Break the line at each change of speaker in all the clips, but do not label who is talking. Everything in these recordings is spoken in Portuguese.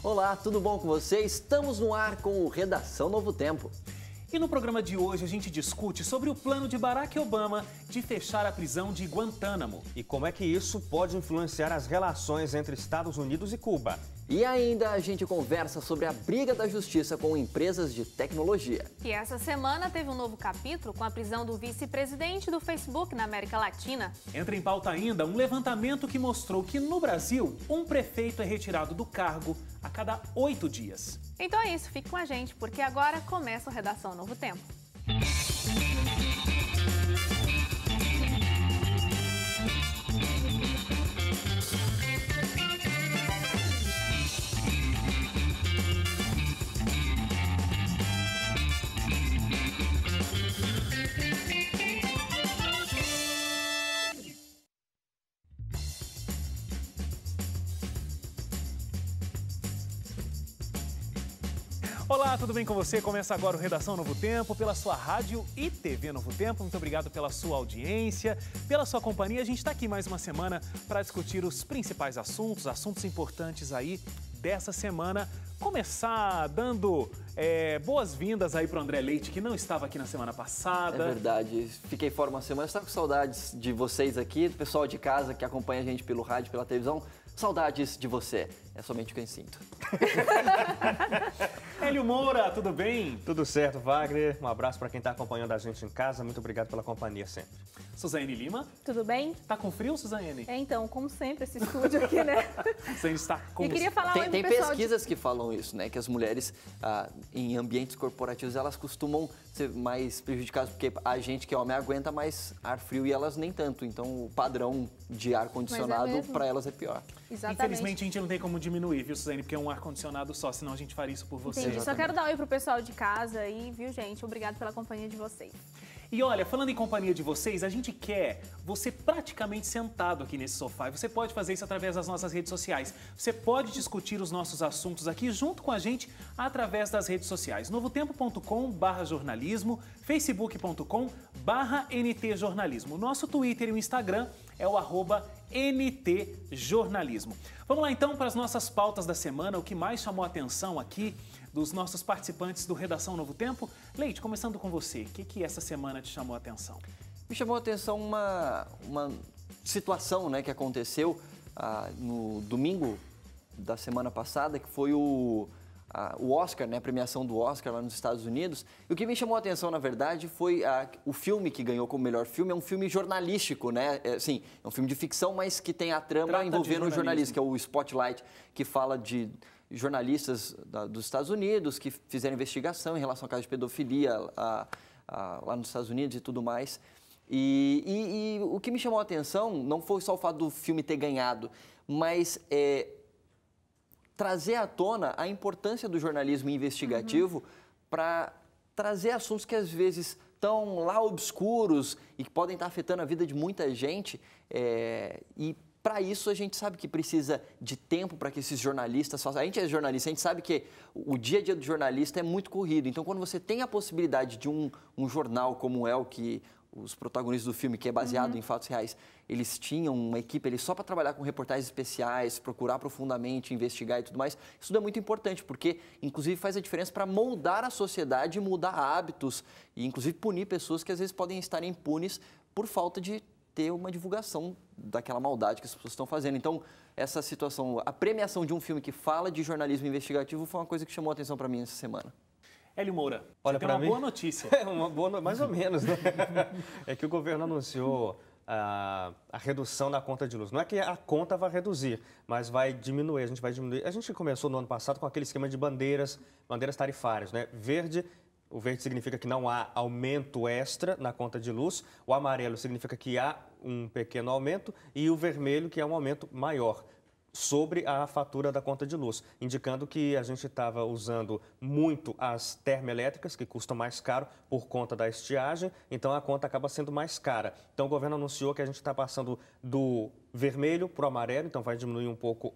Olá, tudo bom com você? Estamos no ar com o Redação Novo Tempo.
E no programa de hoje a gente discute sobre o plano de Barack Obama de fechar a prisão de Guantánamo.
E como é que isso pode influenciar as relações entre Estados Unidos e Cuba.
E ainda a gente conversa sobre a briga da justiça com empresas de tecnologia.
E essa semana teve um novo capítulo com a prisão do vice-presidente do Facebook na América Latina.
Entra em pauta ainda um levantamento que mostrou que no Brasil, um prefeito é retirado do cargo a cada 8 dias.
Então é isso, fique com a gente, porque agora começa o Redação Novo Tempo.
Olá, tudo bem com você? Começa agora o Redação Novo Tempo, pela sua rádio e TV Novo Tempo. Muito obrigado pela sua audiência, pela sua companhia. A gente está aqui mais uma semana para discutir os principais assuntos importantes aí dessa semana. Começar dando boas-vindas aí para o André Leite, que não estava aqui na semana passada.
É verdade, fiquei fora uma semana, estava com saudades de vocês aqui, do pessoal de casa que acompanha a gente pelo rádio, pela televisão. Saudades de você, é somente o que eu sinto.
Hélio Moura, tudo bem?
Tudo certo, Wagner. Um abraço para quem está acompanhando a gente em casa. Muito obrigado pela companhia sempre.
Suzane Lima.
Tudo bem?
Tá com frio, Suzane?
Então, como sempre, esse estúdio aqui, né?
Suzane está com...
E queria falar
Tem pesquisas que falam isso, né? Que as mulheres em ambientes corporativos, elas costumam ser mais prejudicadas, porque a gente que é homem aguenta mais ar frio e elas nem tanto. Então, o padrão de ar-condicionado para elas é pior.
Exatamente.
Infelizmente, a gente não tem como diminuir, viu, Suzane? Porque é um ar-condicionado só, senão a gente faria isso por você.
Entendi. Só quero dar um oi pro pessoal de casa aí, viu, gente? Obrigado pela companhia de vocês.
E olha, falando em companhia de vocês, a gente quer você praticamente sentado aqui nesse sofá. E você pode fazer isso através das nossas redes sociais. Você pode discutir os nossos assuntos aqui junto com a gente através das redes sociais. novotempo.com/jornalismo, facebook.com/ntjornalismo. Nosso Twitter e o Instagram é o @ntjornalismo. Vamos lá então para as nossas pautas da semana, o que mais chamou a atenção aqui dos nossos participantes do Redação Novo Tempo. Leite, começando com você, o que essa semana te chamou a atenção?
Me chamou a atenção uma situação, né, que aconteceu no domingo da semana passada, que foi o Oscar, né, a premiação do Oscar lá nos Estados Unidos. E o que me chamou a atenção, na verdade, foi o filme que ganhou como melhor filme. É um filme jornalístico, né? É um filme de ficção, mas que tem a trama envolvendo o jornalismo, que é o Spotlight, que fala de jornalistas dos Estados Unidos que fizeram investigação em relação a casos de pedofilia lá nos Estados Unidos e tudo mais. E o que me chamou a atenção não foi só o fato do filme ter ganhado, mas trazer à tona a importância do jornalismo investigativo para trazer assuntos que às vezes estão lá obscuros e que podem estar afetando a vida de muita gente. E para isso a gente sabe que precisa de tempo para que esses jornalistas façam. A gente é jornalista, a gente sabe que o dia a dia do jornalista é muito corrido. Então, quando você tem a possibilidade de um jornal como é o que os protagonistas do filme, que é baseado em fatos reais, eles tinham uma equipe ali só para trabalhar com reportagens especiais, procurar profundamente, investigar e tudo mais. Isso tudo é muito importante, porque, inclusive, faz a diferença para moldar a sociedade, mudar hábitos e, inclusive, punir pessoas que, às vezes, podem estar impunes por falta de ter uma divulgação daquela maldade que as pessoas estão fazendo. Então, essa situação, a premiação de um filme que fala de jornalismo investigativo foi uma coisa que chamou a atenção para mim essa semana.
Hélio Moura,
olha,
tem uma boa notícia.
Mais ou menos, né? É que o governo anunciou a redução na conta de luz. Não é que a conta vai reduzir, mas vai diminuir, a gente vai diminuir. A gente começou no ano passado com aquele esquema de bandeiras tarifárias, né? O verde significa que não há aumento extra na conta de luz, o amarelo significa que há um pequeno aumento e o vermelho que é um aumento maior sobre a fatura da conta de luz, indicando que a gente estava usando muito as termoelétricas, que custam mais caro por conta da estiagem, então a conta acaba sendo mais cara. Então o governo anunciou que a gente está passando do vermelho para o amarelo, então vai diminuir um pouco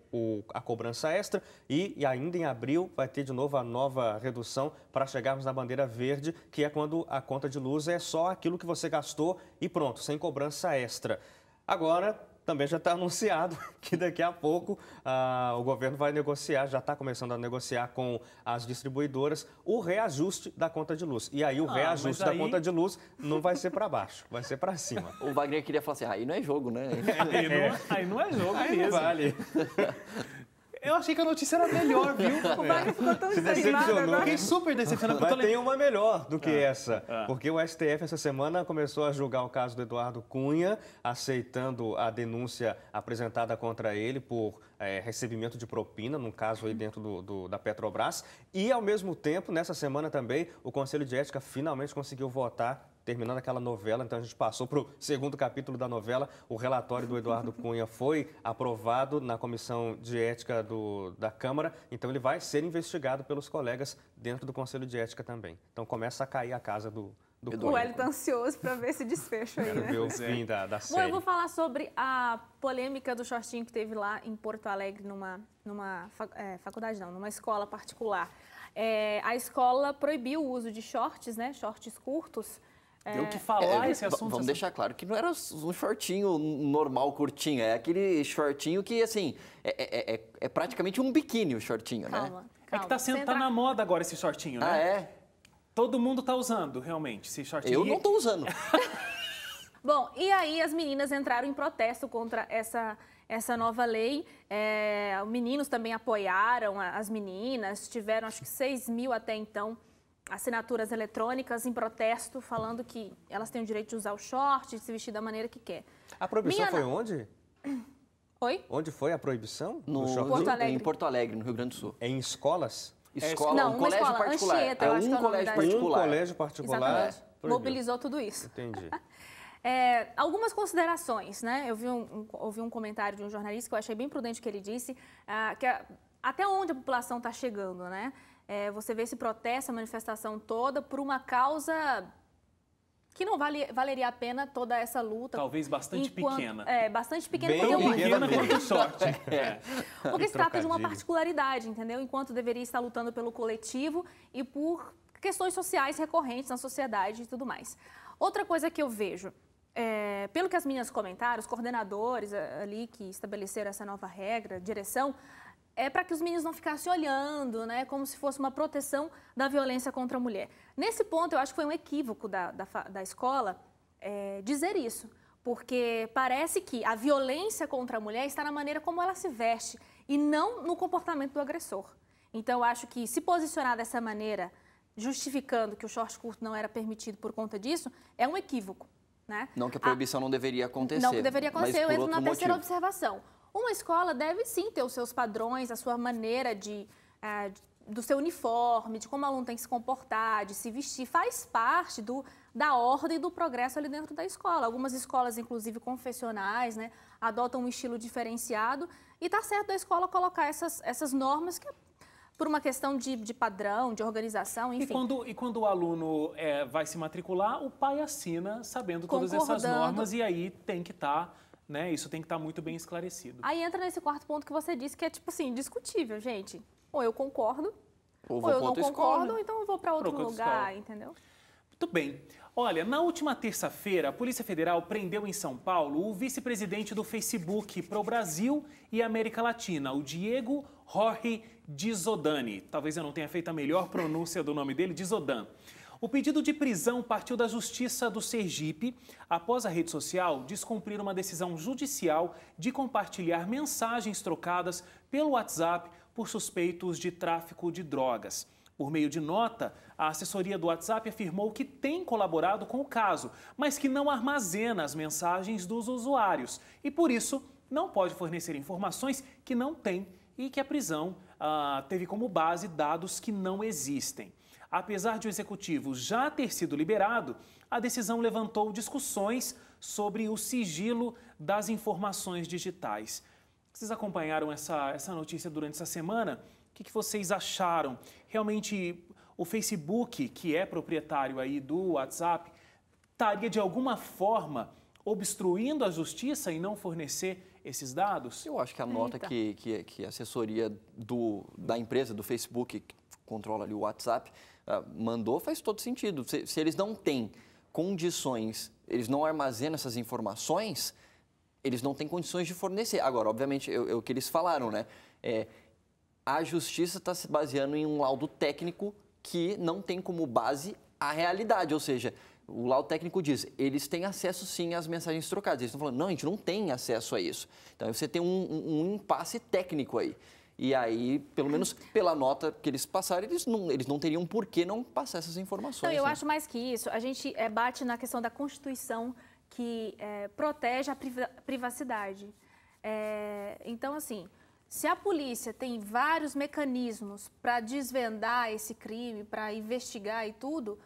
a cobrança extra e ainda em abril vai ter de novo a nova redução para chegarmos na bandeira verde, que é quando a conta de luz é só aquilo que você gastou e pronto, sem cobrança extra. Agora, também já está anunciado que daqui a pouco o governo vai negociar, já está começando a negociar com as distribuidoras o reajuste da conta de luz. E aí o reajuste da conta de luz não vai ser para baixo, vai ser para cima.
O Wagner queria falar assim, aí não é jogo, né?
Aí não é jogo
aí
mesmo.
Não vale.
Eu achei que a notícia era melhor, viu?
O Wagner ficou tão
Se decepcionou.
desanimado.
Fiquei super decepcionado.
Mas tem uma melhor do que essa, porque o STF essa semana começou a julgar o caso do Eduardo Cunha, aceitando a denúncia apresentada contra ele por recebimento de propina, num caso aí dentro da Petrobras. E, ao mesmo tempo, nessa semana também, o Conselho de Ética finalmente conseguiu votar, terminando aquela novela. Então, a gente passou para o segundo capítulo da novela. O relatório do Eduardo Cunha foi aprovado na Comissão de Ética da Câmara. Então, ele vai ser investigado pelos colegas dentro do Conselho de Ética também. Então, começa a cair a casa do
O Hélio está ansioso para ver esse desfecho aí, né?
Ver o fim da
Bom,
série.
eu vou falar sobre a polêmica do shortinho que teve lá em Porto Alegre, numa faculdade não, numa escola particular. A escola proibiu o uso de shorts, né? Shorts curtos.
Deu o que falar esse assunto.
Vamos deixar claro que não era um shortinho normal, curtinho. É aquele shortinho que, assim, é praticamente um biquíni o shortinho, né?
Calma.
É que tá na moda agora esse shortinho, né?
Ah, é?
Todo mundo tá usando, realmente, esse shortinho.
Eu não tô usando.
Bom, e aí as meninas entraram em protesto contra essa nova lei. Os meninos também apoiaram as meninas, tiveram acho que 6 mil até então assinaturas eletrônicas em protesto, falando que elas têm o direito de usar o short, de se vestir da maneira que quer.
A proibição foi onde?
Oi?
Onde foi a proibição?
Porto Alegre.
Em Porto Alegre, no Rio Grande do Sul.
Em escolas?
Escola,
não,
um
uma
colégio
escola,
particular.
Anchieta, eu acho que é o nome da
particular.
Um colégio particular.
Exatamente.
Proibiu.
Mobilizou tudo isso.
Entendi.
Algumas considerações, né? Eu ouvi um comentário de um jornalista que eu achei bem prudente que ele disse, até onde a população está chegando, né? Você vê esse protesto, a manifestação toda, por uma causa que não valeria a pena toda essa luta.
Talvez bastante pequena.
Bastante pequena.
Bem
porque
Pequena quanto o short.
Porque se trata de uma
trocadilho.
particularidade, entendeu? Enquanto deveria estar lutando pelo coletivo e por questões sociais recorrentes na sociedade e tudo mais. Outra coisa que eu vejo, pelo que as meninas comentaram, os coordenadores ali que estabeleceram essa nova regra, direção, é para que os meninos não ficassem olhando, né, como se fosse uma proteção da violência contra a mulher. Nesse ponto, eu acho que foi um equívoco da escola dizer isso, porque parece que a violência contra a mulher está na maneira como ela se veste e não no comportamento do agressor. Então, eu acho que se posicionar dessa maneira, justificando que o short curto não era permitido por conta disso, é um equívoco, né?
Não que a proibição não deveria acontecer.
Não deveria acontecer, eu entro na terceira
motivo.
observação. Uma escola deve sim ter os seus padrões, a sua maneira do seu uniforme, de como o aluno tem que se comportar, de se vestir, faz parte da ordem e do progresso ali dentro da escola. Algumas escolas, inclusive confessionais, né, adotam um estilo diferenciado e está certo da escola colocar essas normas que por uma questão de padrão, de organização, enfim.
E quando o aluno vai se matricular, o pai assina sabendo todas essas normas e aí tem que estar, né? Isso tem que estar muito bem esclarecido.
Aí entra nesse quarto ponto que você disse, que é tipo assim, discutível, gente. Ou eu concordo,
Ou
ou eu não
outra
concordo,
escola.
então eu vou para outro
Pra outra
lugar,
escola.
entendeu?
Muito bem. Olha, na última terça-feira, a Polícia Federal prendeu em São Paulo o vice-presidente do Facebook para o Brasil e América Latina, o Diego Jorge Dizodani. Talvez eu não tenha feito a melhor pronúncia do nome dele, Dizodan. O pedido de prisão partiu da Justiça do Sergipe após a rede social descumprir uma decisão judicial de compartilhar mensagens trocadas pelo WhatsApp por suspeitos de tráfico de drogas. Por meio de nota, a assessoria do WhatsApp afirmou que tem colaborado com o caso, mas que não armazena as mensagens dos usuários e, por isso, não pode fornecer informações que não tem e que a prisão teve como base dados que não existem. Apesar de o executivo já ter sido liberado, a decisão levantou discussões sobre o sigilo das informações digitais. Vocês acompanharam essa notícia durante essa semana? O que vocês acharam? Realmente, o Facebook, que é proprietário aí do WhatsApp, estaria de alguma forma obstruindo a justiça em não fornecer esses dados?
Eu acho que a nota que a assessoria da empresa, do Facebook, que controla ali o WhatsApp, mandou faz todo sentido. Se eles não têm condições, eles não armazenam essas informações, eles não têm condições de fornecer. Agora, obviamente, é o que eles falaram, né? A justiça está se baseando em um laudo técnico que não tem como base a realidade, ou seja, o laudo técnico diz, eles têm acesso sim às mensagens trocadas. Eles estão falando, não, a gente não tem acesso a isso. Então, você tem um impasse técnico aí. E aí, pelo menos pela nota que eles passaram, eles não teriam por que não passar essas informações.
Então, eu acho mais que isso, a gente bate na questão da Constituição que protege a privacidade. Então, assim, se a polícia tem vários mecanismos para desvendar esse crime, para investigar e tudo,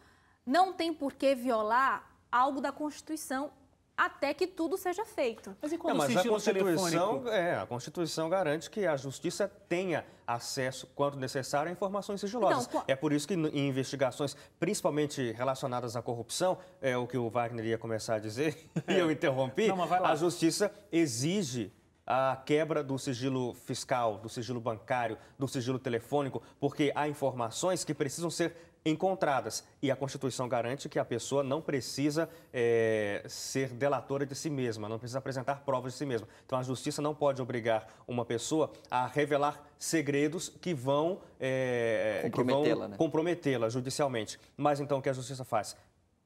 não tem por que violar algo da Constituição até que tudo seja feito.
Mas e quando
mas
a
Constituição garante que a Justiça tenha acesso, quando necessário, a informações sigilosas.
Então,
é por isso que em investigações, principalmente relacionadas à corrupção, é o que o Wagner ia começar a dizer, e eu interrompi,
não, mas vai lá.
A Justiça exige a quebra do sigilo fiscal, do sigilo bancário, do sigilo telefônico, porque há informações que precisam ser encontradas. E a Constituição garante que a pessoa não precisa ser delatora de si mesma, não precisa apresentar provas de si mesma. Então, a Justiça não pode obrigar uma pessoa a revelar segredos que vão
comprometê-la, né?
comprometê-la judicialmente. Mas, então, o que a Justiça faz?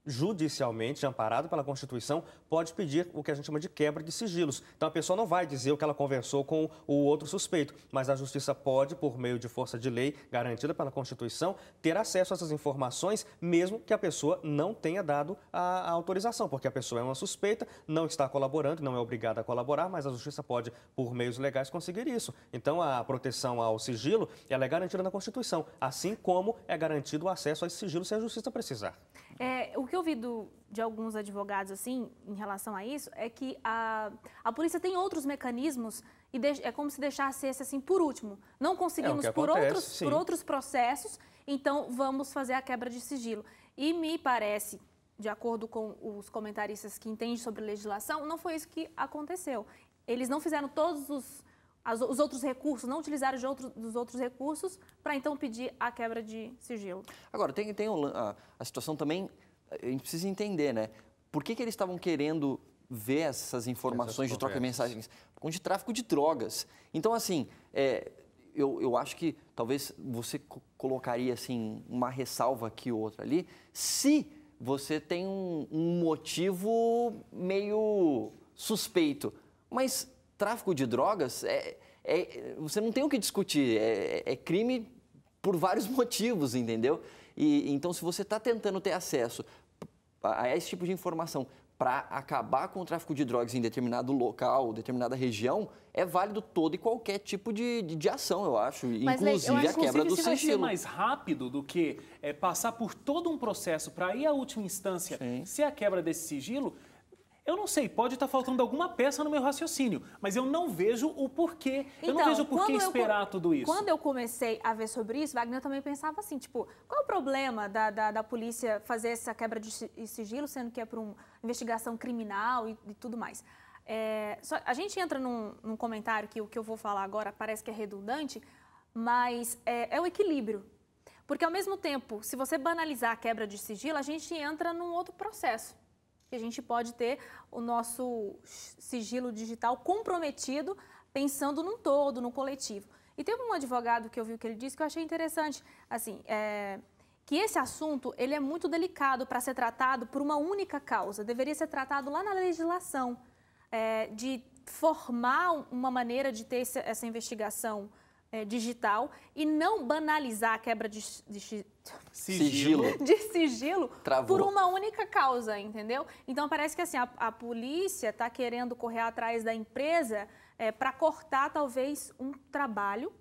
Judicialmente, amparado pela Constituição, pode pedir o que a gente chama de quebra de sigilos. Então, a pessoa não vai dizer o que ela conversou com o outro suspeito, mas a Justiça pode, por meio de força de lei garantida pela Constituição, ter acesso a essas informações, mesmo que a pessoa não tenha dado a autorização, porque a pessoa é uma suspeita, não está colaborando, não é obrigada a colaborar, mas a Justiça pode, por meios legais, conseguir isso. Então, a proteção ao sigilo, ela é garantida na Constituição, assim como é garantido o acesso a esse sigilo se a Justiça precisar.
O que eu vi de alguns advogados, assim, em relação a isso, é que a polícia tem outros mecanismos e é como se deixasse esse, assim, por último. Não conseguimos por outros processos, então vamos fazer a quebra de sigilo. E me parece, de acordo com os comentaristas que entendem sobre legislação, não foi isso que aconteceu. Eles não fizeram todos os outros recursos, não utilizaram dos outros recursos para então pedir a quebra de sigilo.
Agora, tem a situação também, a gente precisa entender, né? Por que eles estavam querendo ver essas informações de troca de mensagens? De tráfico de drogas. Então, assim, eu acho que talvez você colocaria, assim, uma ressalva aqui ou outra ali, se você tem um motivo meio suspeito. Mas tráfico de drogas, você não tem o que discutir, é crime por vários motivos, entendeu? Então, se você está tentando ter acesso a esse tipo de informação para acabar com o tráfico de drogas em determinado local, determinada região, é válido todo e qualquer tipo de ação, eu acho, inclusive a quebra do sigilo.
Vai ser mais rápido do que passar por todo um processo para ir à última instância, se a quebra desse sigilo. Eu não sei, pode estar faltando alguma peça no meu raciocínio, mas eu não vejo o porquê.
Então,
eu não vejo o porquê esperar tudo isso.
Quando eu comecei a ver sobre isso, Wagner também pensava assim, tipo, qual é o problema da polícia fazer essa quebra de sigilo, sendo que é por uma investigação criminal e tudo mais. A gente entra num comentário que o que eu vou falar agora parece que é redundante, mas é o equilíbrio. Porque, ao mesmo tempo, se você banalizar a quebra de sigilo, a gente entra num outro processo. Que a gente pode ter o nosso sigilo digital comprometido, pensando num todo, no coletivo. E teve um advogado que eu vi o que ele disse que eu achei interessante, assim, que esse assunto ele é muito delicado para ser tratado por uma única causa. Deveria ser tratado lá na legislação, de formar uma maneira de ter essa investigação digital e não banalizar a quebra de sigilo por uma única causa, entendeu? Então, parece que assim, a polícia está querendo correr atrás da empresa para cortar, talvez, um trabalho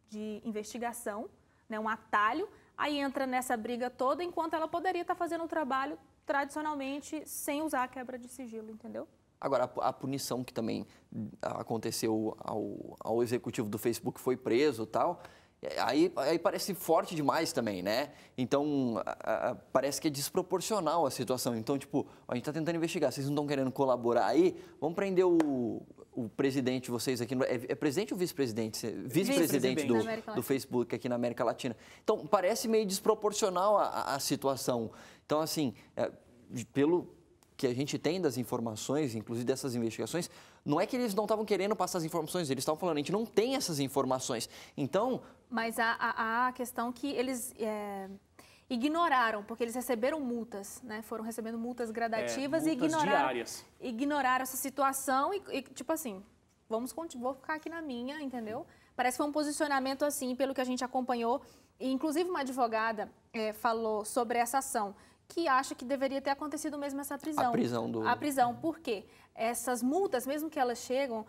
de investigação, né, um atalho, aí entra nessa briga toda, enquanto ela poderia estar fazendo um trabalho tradicionalmente sem usar a quebra de sigilo, entendeu?
Agora, a punição que também aconteceu ao executivo do Facebook foi preso e tal, aí parece forte demais também, né? Então, parece que é desproporcional a situação. Então, tipo, a gente está tentando investigar, vocês não estão querendo colaborar aí, vamos prender o presidente de vocês aqui, é presidente ou vice-presidente? Vice-presidente do Facebook aqui na América Latina. Então, parece meio desproporcional a situação. Então, assim, pelo que a gente tem das informações, inclusive dessas investigações, Não é que eles não estavam querendo passar as informações, eles estavam falando, a gente não tem essas informações. Então...
Mas a questão que eles ignoraram, porque eles receberam multas, né? Foram recebendo multas gradativas e ignoraram essa situação e tipo assim, vou ficar aqui na minha, entendeu? Parece que foi um posicionamento assim, pelo que a gente acompanhou. E, inclusive, uma advogada falou sobre essa ação, que acha que deveria ter acontecido mesmo essa prisão. A prisão, por quê? Essas multas, mesmo que elas chegam,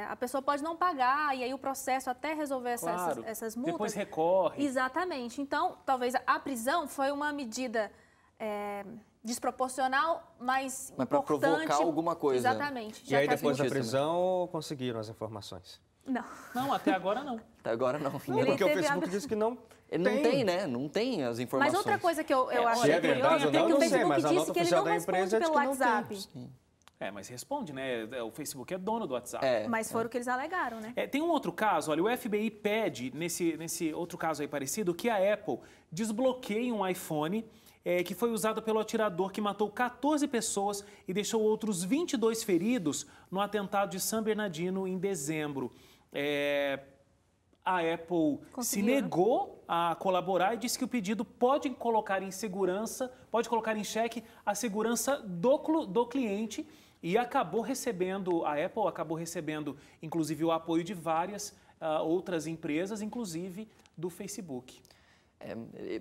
a pessoa pode não pagar e aí o processo até resolver essas multas...
Depois recorre.
Exatamente. Então, talvez a prisão foi uma medida desproporcional, mas importante.
Para provocar alguma coisa.
Exatamente.
E aí, depois da prisão, conseguiram as informações?
Não,
até agora não.
Até agora não.
Porque o Facebook diz que não
Não tem, né? Não tem as informações.
Mas outra coisa que eu acho
que é verdade ou não,
que o
não sei, mas a
Facebook
nota
disse que ele
oficial
não
da
responde
empresa é de
pelo
que não
WhatsApp.
tem.
Mas responde, né? O Facebook é dono do WhatsApp.
Mas foram o que eles alegaram, né?
Tem um outro caso, olha, o FBI pede, nesse outro caso aí parecido, que a Apple desbloqueie um iPhone que foi usado pelo atirador que matou 14 pessoas e deixou outros 22 feridos no atentado de San Bernardino em dezembro. A Apple se negou a colaborar e disse que o pedido pode colocar em segurança, pode colocar em xeque a segurança do cliente e a Apple acabou recebendo, inclusive, o apoio de várias outras empresas, inclusive do Facebook.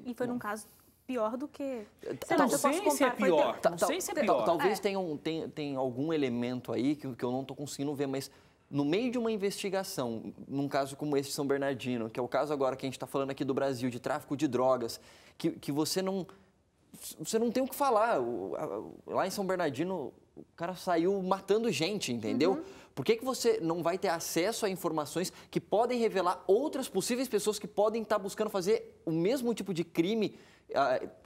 E foi num caso pior do que...
Não sei se é pior, não sei se é pior.
Talvez tenha algum elemento aí que eu não estou conseguindo ver, mas... No meio de uma investigação, num caso como esse de São Bernardino, que é o caso agora que a gente está falando aqui do Brasil, de tráfico de drogas, que você não tem o que falar. Lá em São Bernardino, o cara saiu matando gente, entendeu? Por que você não vai ter acesso a informações que podem revelar outras possíveis pessoas que podem estar buscando fazer o mesmo tipo de crime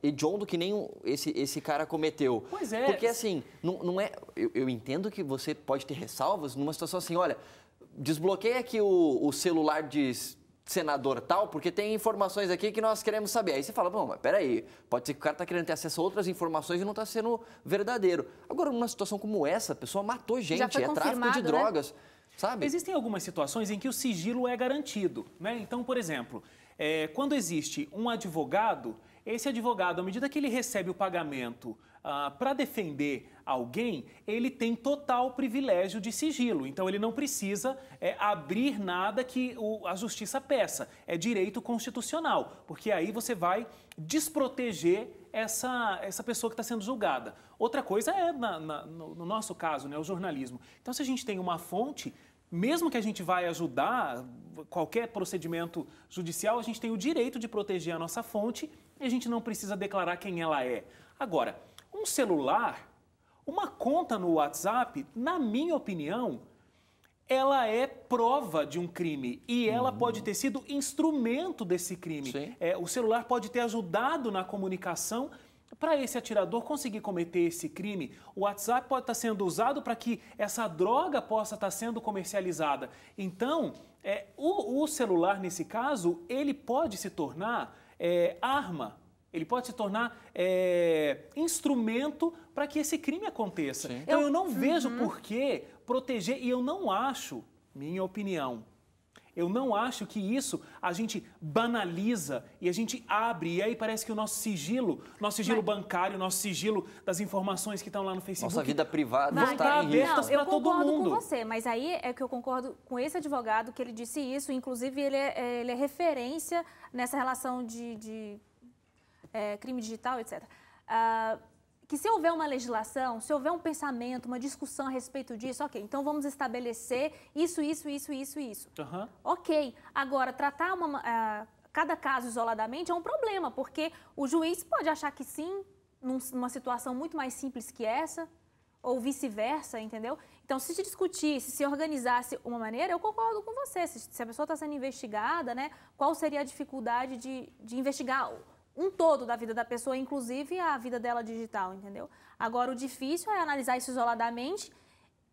hediondo que nem esse cara cometeu?
Pois é.
Porque assim, não é... Eu entendo que você pode ter ressalvas numa situação assim, olha, desbloqueia aqui o celular de senador tal, porque tem informações aqui que nós queremos saber. Aí você fala, bom, mas peraí, pode ser que o cara está querendo ter acesso a outras informações e não está sendo verdadeiro. Agora, numa situação como essa, a pessoa matou gente, é tráfico de drogas, sabe?
Existem algumas situações em que o sigilo é garantido, né? Então, por exemplo, quando existe um advogado, esse advogado, à medida que ele recebe o pagamento para defender alguém, ele tem total privilégio de sigilo. Então, ele não precisa abrir nada que a justiça peça. É direito constitucional, porque aí você vai desproteger essa pessoa que está sendo julgada. Outra coisa no nosso caso, né, o jornalismo. Então, se a gente tem uma fonte... Mesmo que a gente vai ajudar qualquer procedimento judicial, a gente tem o direito de proteger a nossa fonte e a gente não precisa declarar quem ela é. Agora, um celular, uma conta no WhatsApp, na minha opinião, ela é prova de um crime e ela pode ter sido instrumento desse crime. O celular pode ter ajudado na comunicação para esse atirador conseguir cometer esse crime. O WhatsApp pode estar sendo usado para que essa droga possa estar sendo comercializada. Então, o celular, nesse caso, ele pode se tornar arma, ele pode se tornar instrumento para que esse crime aconteça. Sim. Então, eu não vejo por que proteger, e eu não acho, minha opinião, eu não acho que isso a gente banaliza e a gente abre, e aí parece que o nosso sigilo bancário, nosso sigilo das informações que estão lá no Facebook...
Nossa vida privada está em
risco. Não, eu concordo com você, mas aí é que eu concordo com esse advogado que ele disse isso, inclusive ele é referência nessa relação de crime digital, etc. Que se houver uma legislação, se houver um pensamento, uma discussão a respeito disso, ok, então vamos estabelecer isso. Ok, agora, tratar cada caso isoladamente é um problema, porque o juiz pode achar que sim, numa situação muito mais simples que essa, ou vice-versa, entendeu? Então, se discutisse, se organizasse uma maneira, eu concordo com você. Se a pessoa está sendo investigada, né, qual seria a dificuldade de investigar um todo da vida da pessoa, inclusive a vida dela digital, entendeu? Agora, o difícil é analisar isso isoladamente,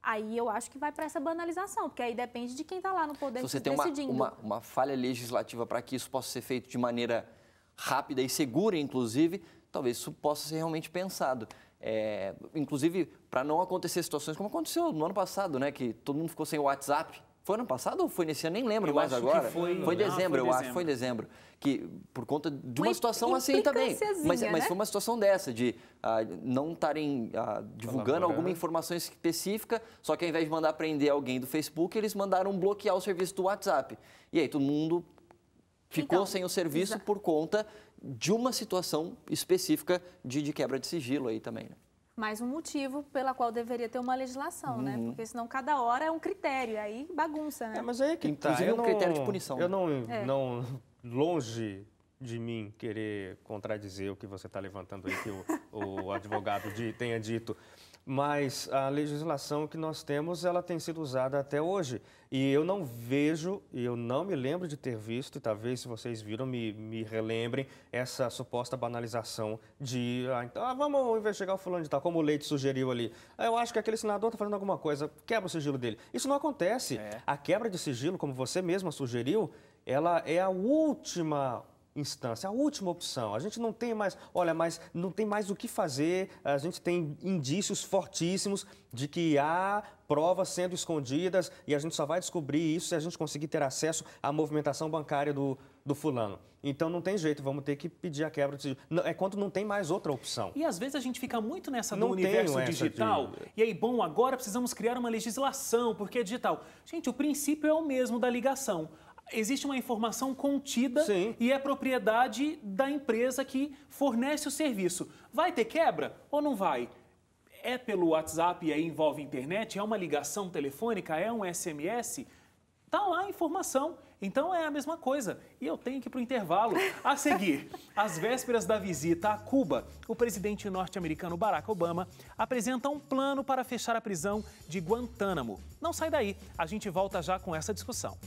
aí eu acho que vai para essa banalização, porque aí depende de quem está lá no poder decidindo.
Se você tem uma falha legislativa para que isso possa ser feito de maneira rápida e segura, inclusive, talvez isso possa ser realmente pensado. Inclusive, para não acontecer situações como aconteceu no ano passado, né? Que todo mundo ficou sem o WhatsApp. Foi ano passado ou foi nesse ano? Nem lembro mais agora. Foi em dezembro, eu acho. Foi em dezembro. Que por conta de uma situação assim também. Mas foi uma situação dessa, de não estarem divulgando alguma informação específica, só que ao invés de mandar prender alguém do Facebook, eles mandaram bloquear o serviço do WhatsApp. E aí todo mundo ficou sem o serviço por conta de uma situação específica de quebra de sigilo aí também, né?
Mais um motivo pela qual deveria ter uma legislação, né? Porque senão cada hora é um critério, e aí bagunça, né?
Mas aí é que
inclusive um critério de punição.
Eu não longe de mim querer contradizer o que você está levantando aí, que o advogado tenha dito, mas a legislação que nós temos, ela tem sido usada até hoje. E eu não vejo, e eu não me lembro de ter visto, e talvez se vocês viram, me relembrem, essa suposta banalização de, vamos investigar o fulano de tal, como o Leite sugeriu ali. Eu acho que aquele senador está fazendo alguma coisa, quebra o sigilo dele. Isso não acontece. A quebra de sigilo, como você mesma sugeriu, ela é a última instância, a última opção. A gente não tem mais, mas não tem mais o que fazer, a gente tem indícios fortíssimos de que há provas sendo escondidas e a gente só vai descobrir isso se a gente conseguir ter acesso à movimentação bancária do fulano. Então não tem jeito, vamos ter que pedir a quebra de sigilo. É quando não tem mais outra opção.
E às vezes a gente fica muito nessa do universo digital. E aí, agora precisamos criar uma legislação, porque é digital. Gente, o princípio é o mesmo da ligação. Existe uma informação contida e é propriedade da empresa que fornece o serviço. Vai ter quebra ou não vai? É pelo WhatsApp e aí envolve internet? É uma ligação telefônica? É um SMS? Tá lá a informação. Então é a mesma coisa. E eu tenho que ir para o intervalo. A seguir, às vésperas da visita a Cuba, o presidente norte-americano Barack Obama apresenta um plano para fechar a prisão de Guantánamo. Não sai daí, a gente volta já com essa discussão.